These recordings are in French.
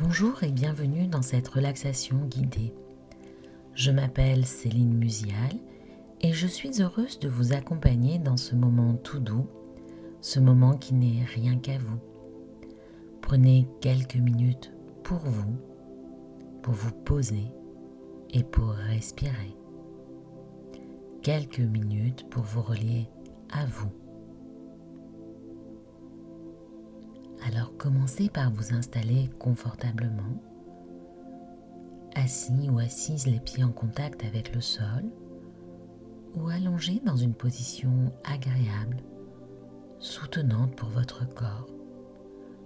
Bonjour et bienvenue dans cette relaxation guidée. Je m'appelle Céline Musial et je suis heureuse de vous accompagner dans ce moment tout doux, ce moment qui n'est rien qu'à vous. Prenez quelques minutes pour vous poser et pour respirer. Quelques minutes pour vous relier à vous. Alors commencez par vous installer confortablement, assis ou assise les pieds en contact avec le sol ou allongé dans une position agréable, soutenante pour votre corps.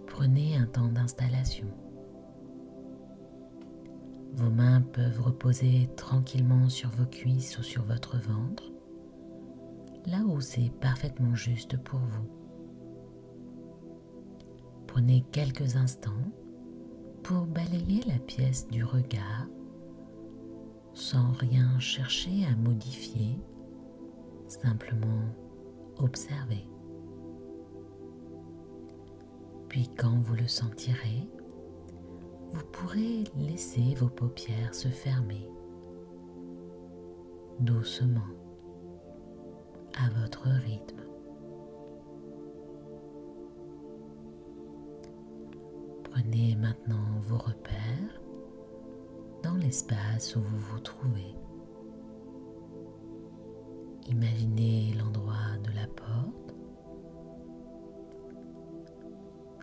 Prenez un temps d'installation. Vos mains peuvent reposer tranquillement sur vos cuisses ou sur votre ventre, là où c'est parfaitement juste pour vous. Prenez quelques instants pour balayer la pièce du regard sans rien chercher à modifier, simplement observer. Puis quand vous le sentirez, vous pourrez laisser vos paupières se fermer doucement à votre rythme. Prenez maintenant vos repères dans l'espace où vous vous trouvez. Imaginez l'endroit de la porte,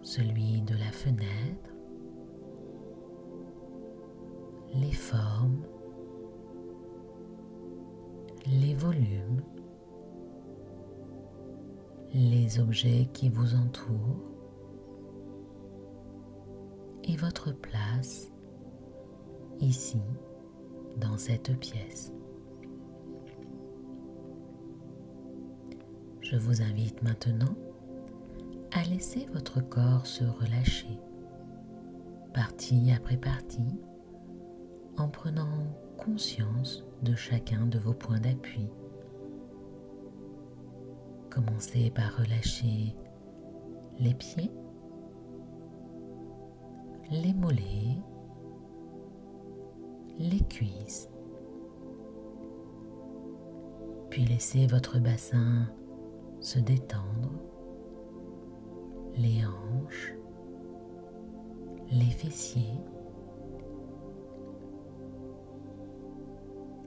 celui de la fenêtre, les formes, les volumes, les objets qui vous entourent et votre place ici dans cette pièce. Je vous invite maintenant à laisser votre corps se relâcher, partie après partie, en prenant conscience de chacun de vos points d'appui. Commencez par relâcher les pieds, les mollets, les cuisses, puis laissez votre bassin se détendre, les hanches, les fessiers,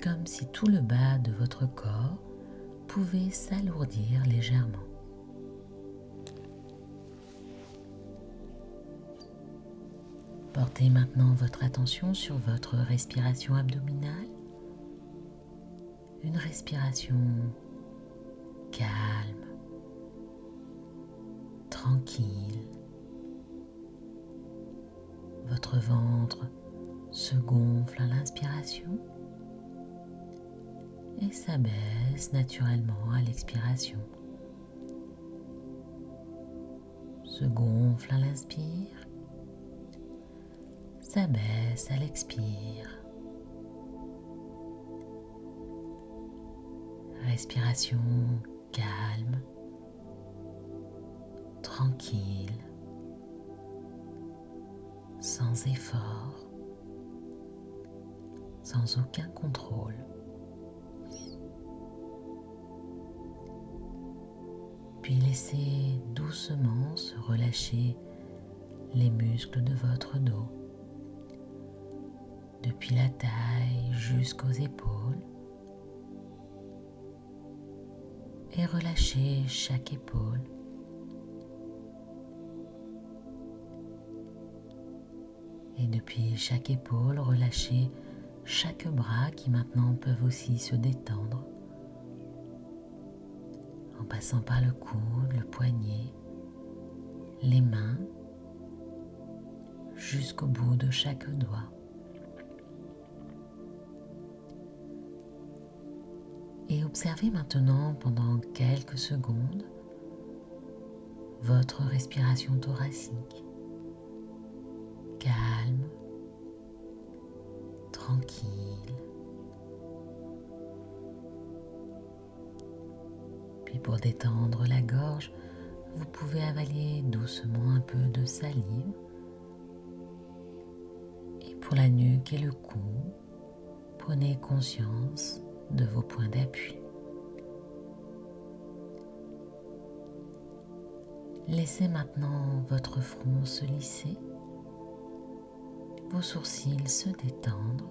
comme si tout le bas de votre corps pouvait s'alourdir légèrement. Portez maintenant votre attention sur votre respiration abdominale, une respiration calme, tranquille. Votre ventre se gonfle à l'inspiration et s'abaisse naturellement à l'expiration. Se gonfle à l'inspire, s'abaisse à l'expire. Respiration calme, tranquille, sans effort, sans aucun contrôle. Puis laissez doucement se relâcher les muscles de votre dos, depuis la taille jusqu'aux épaules, et relâchez chaque épaule. Et depuis chaque épaule, relâchez chaque bras qui maintenant peuvent aussi se détendre, en passant par le coude, le poignet, les mains, jusqu'au bout de chaque doigt. Et observez maintenant pendant quelques secondes votre respiration thoracique, calme, tranquille. Puis pour détendre la gorge, vous pouvez avaler doucement un peu de salive Pour la nuque et le cou, prenez conscience de vos points d'appui. Laissez maintenant votre front se lisser, vos sourcils se détendre,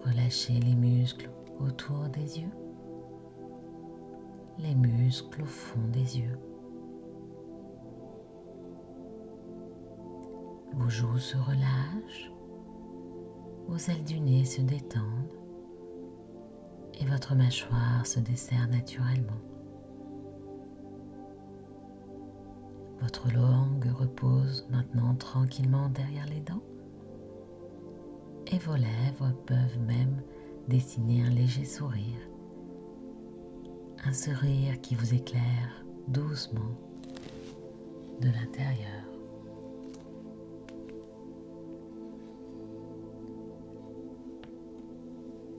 relâchez les muscles autour des yeux, les muscles au fond des yeux. Vos joues se relâchent, vos ailes du nez se détendent et votre mâchoire se desserre naturellement. Votre langue repose maintenant tranquillement derrière les dents et vos lèvres peuvent même dessiner un léger sourire. Un sourire qui vous éclaire doucement de l'intérieur.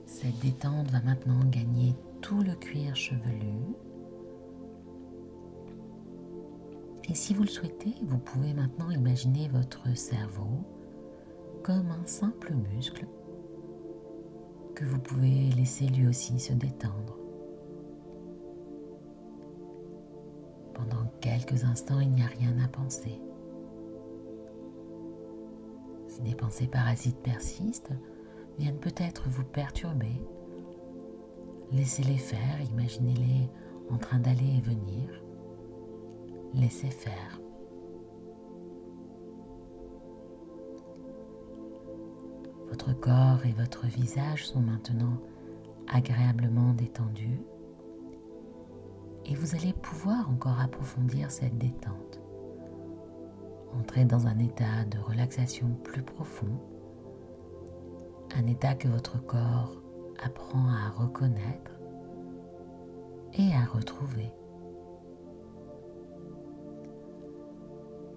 Cette détente va maintenant gagner tout le cuir chevelu. Et si vous le souhaitez, vous pouvez maintenant imaginer votre cerveau comme un simple muscle que vous pouvez laisser lui aussi se détendre. Pendant quelques instants, il n'y a rien à penser. Si des pensées parasites persistent, viennent peut-être vous perturber, laissez-les faire, imaginez-les en train d'aller et venir. Laissez faire. Votre corps et votre visage sont maintenant agréablement détendus et vous allez pouvoir encore approfondir cette détente. Entrez dans un état de relaxation plus profond, un état que votre corps apprend à reconnaître et à retrouver.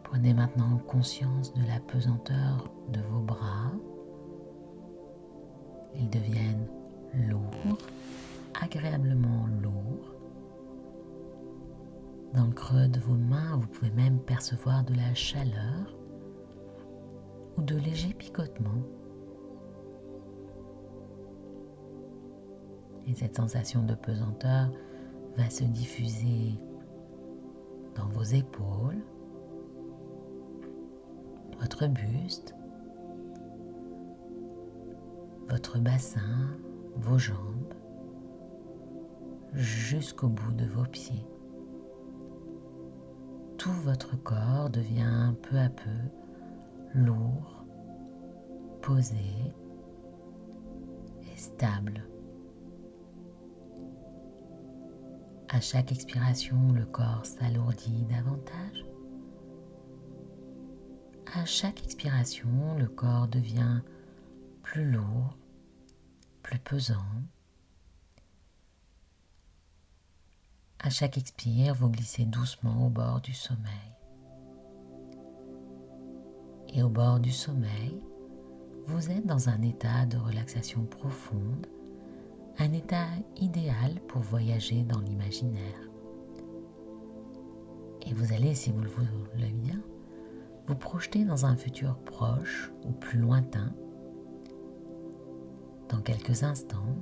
Prenez maintenant conscience de la pesanteur de vos bras. Ils deviennent lourds, agréablement lourds. Dans le creux de vos mains, vous pouvez même percevoir de la chaleur ou de légers picotements. Et cette sensation de pesanteur va se diffuser dans vos épaules, votre buste, votre bassin, vos jambes, jusqu'au bout de vos pieds. Tout votre corps devient peu à peu lourd, posé et stable. À chaque expiration, le corps s'alourdit davantage. À chaque expiration, le corps devient plus lourd, plus pesant. À chaque expire, vous glissez doucement au bord du sommeil. Et au bord du sommeil, vous êtes dans un état de relaxation profonde, un état idéal pour voyager dans l'imaginaire. Et vous allez, si vous le voulez bien, vous projeter dans un futur proche ou plus lointain, dans quelques instants,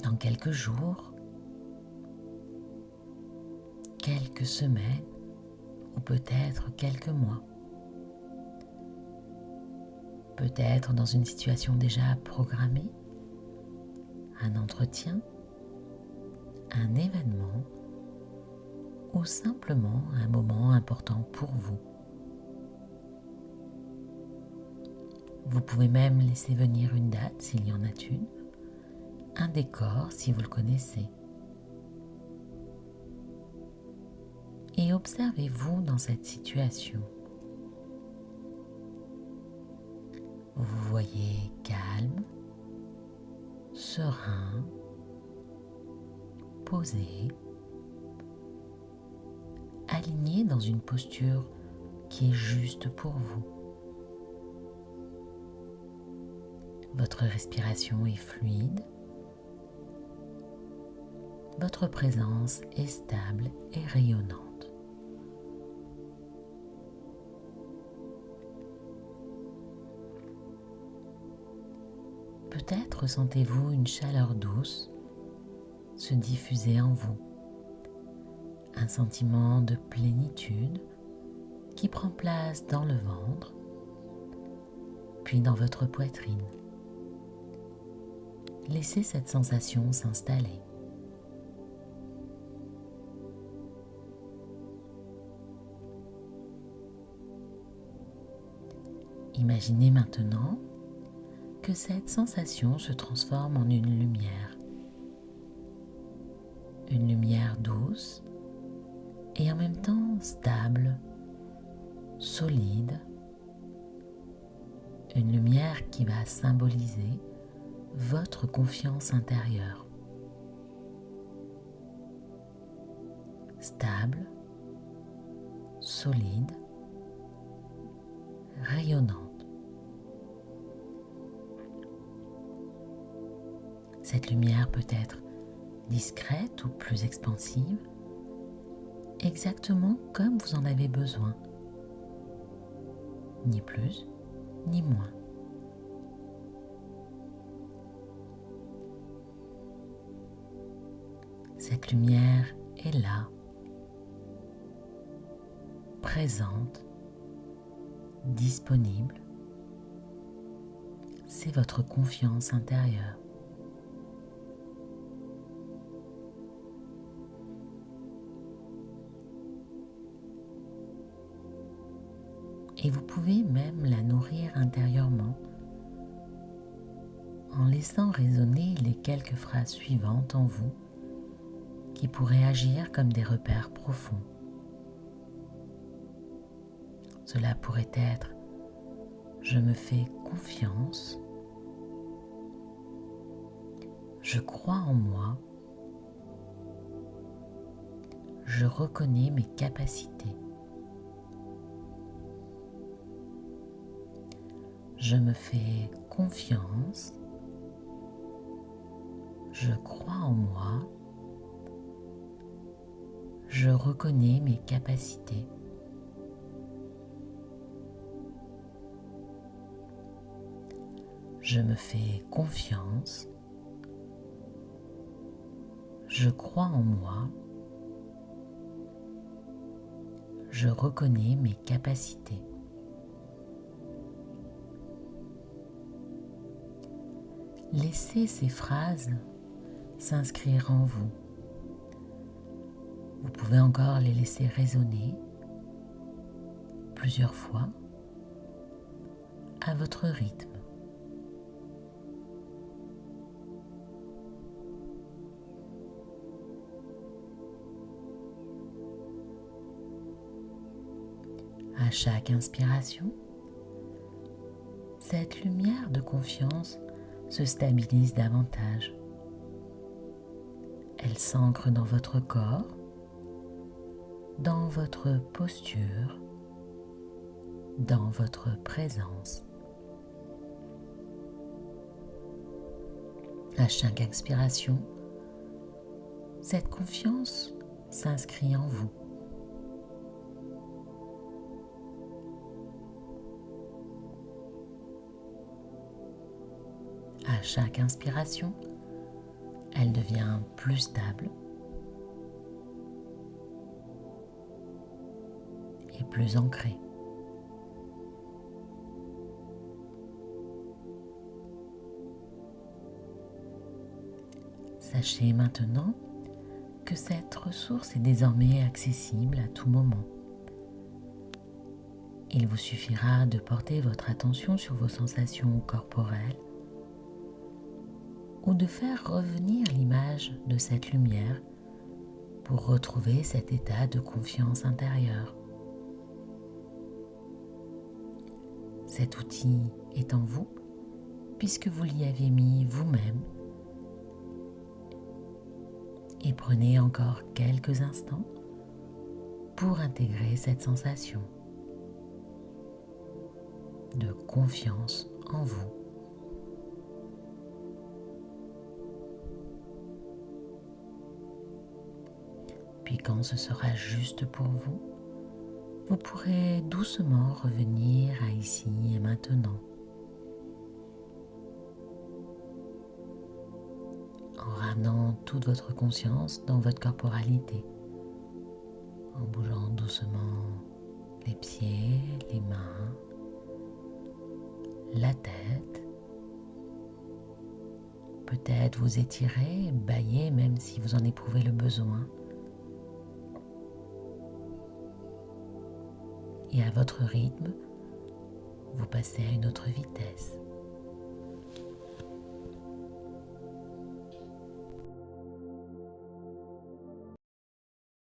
dans quelques jours, quelques semaines ou peut-être quelques mois. Peut-être dans une situation déjà programmée, un entretien, un événement ou simplement un moment important pour vous. Vous pouvez même laisser venir une date s'il y en a une, un décor si vous le connaissez. Et observez-vous dans cette situation. Vous vous voyez calme, serein, posé, aligné dans une posture qui est juste pour vous. Votre respiration est fluide, votre présence est stable et rayonnante. peut-être ressentez-vous une chaleur douce se diffuser en vous, un sentiment de plénitude qui prend place dans le ventre, puis dans votre poitrine. Laissez cette sensation s'installer. Imaginez maintenant que cette sensation se transforme en une lumière douce et en même temps stable, solide, une lumière qui va symboliser votre confiance intérieure. Stable, solide, rayonnante. Cette lumière peut être discrète ou plus expansive, exactement comme vous en avez besoin, ni plus ni moins. Cette lumière est là, présente, disponible. C'est votre confiance intérieure. Et vous pouvez même la nourrir intérieurement en laissant résonner les quelques phrases suivantes en vous qui pourraient agir comme des repères profonds. Cela pourrait être « Je me fais confiance »,« Je crois en moi »,« Je reconnais mes capacités ». Je me fais confiance, je crois en moi, je reconnais mes capacités. Je me fais confiance, je crois en moi, je reconnais mes capacités. Laissez ces phrases s'inscrire en vous. Vous pouvez encore les laisser résonner plusieurs fois à votre rythme. À chaque inspiration, cette lumière de confiance se stabilise davantage. Elle s'ancre dans votre corps, dans votre posture, dans votre présence. À chaque expiration, cette confiance s'inscrit en vous. À chaque inspiration, elle devient plus stable et plus ancrée. Sachez maintenant que cette ressource est désormais accessible à tout moment. Il vous suffira de porter votre attention sur vos sensations corporelles ou de faire revenir l'image de cette lumière pour retrouver cet état de confiance intérieure. Cet outil est en vous puisque vous l'y avez mis vous-même. Et prenez encore quelques instants pour intégrer cette sensation de confiance en vous. Puis quand ce sera juste pour vous, vous pourrez doucement revenir à ici et maintenant. ramenant toute votre conscience dans votre corporalité, en bougeant doucement les pieds, les mains, la tête. Peut-être vous étirer, bâiller même si vous en éprouvez le besoin. Et à votre rythme, vous passez à une autre vitesse.